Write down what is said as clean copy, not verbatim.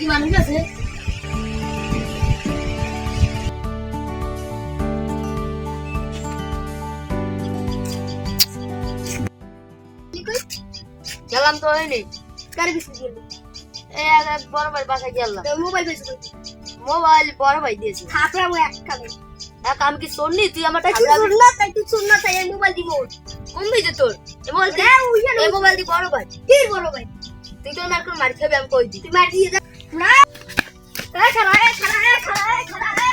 কি মানুষ আছে? গেলাম তো হয়নি। কারে বিস্কুট দিলি? এক বড় ভাই বাসায় গেলাম। তো মোবাইল বেচে মোবাইল বড় ভাই দিয়েছে। থাপড়াবো এক কালে। এক আমি কি শুননি তুই আমার তাই তুই শুন না তাই মোবাইল দিব। কমবি যে তোর এই মোবাইল হ্যাঁ উইয়া এই মোবাইল দি বড় ভাই কি বড় ভাই? তুই তো মার করে মার খাবি আমি কই দি। তুই মার দিয়ে যা। না। এই খালা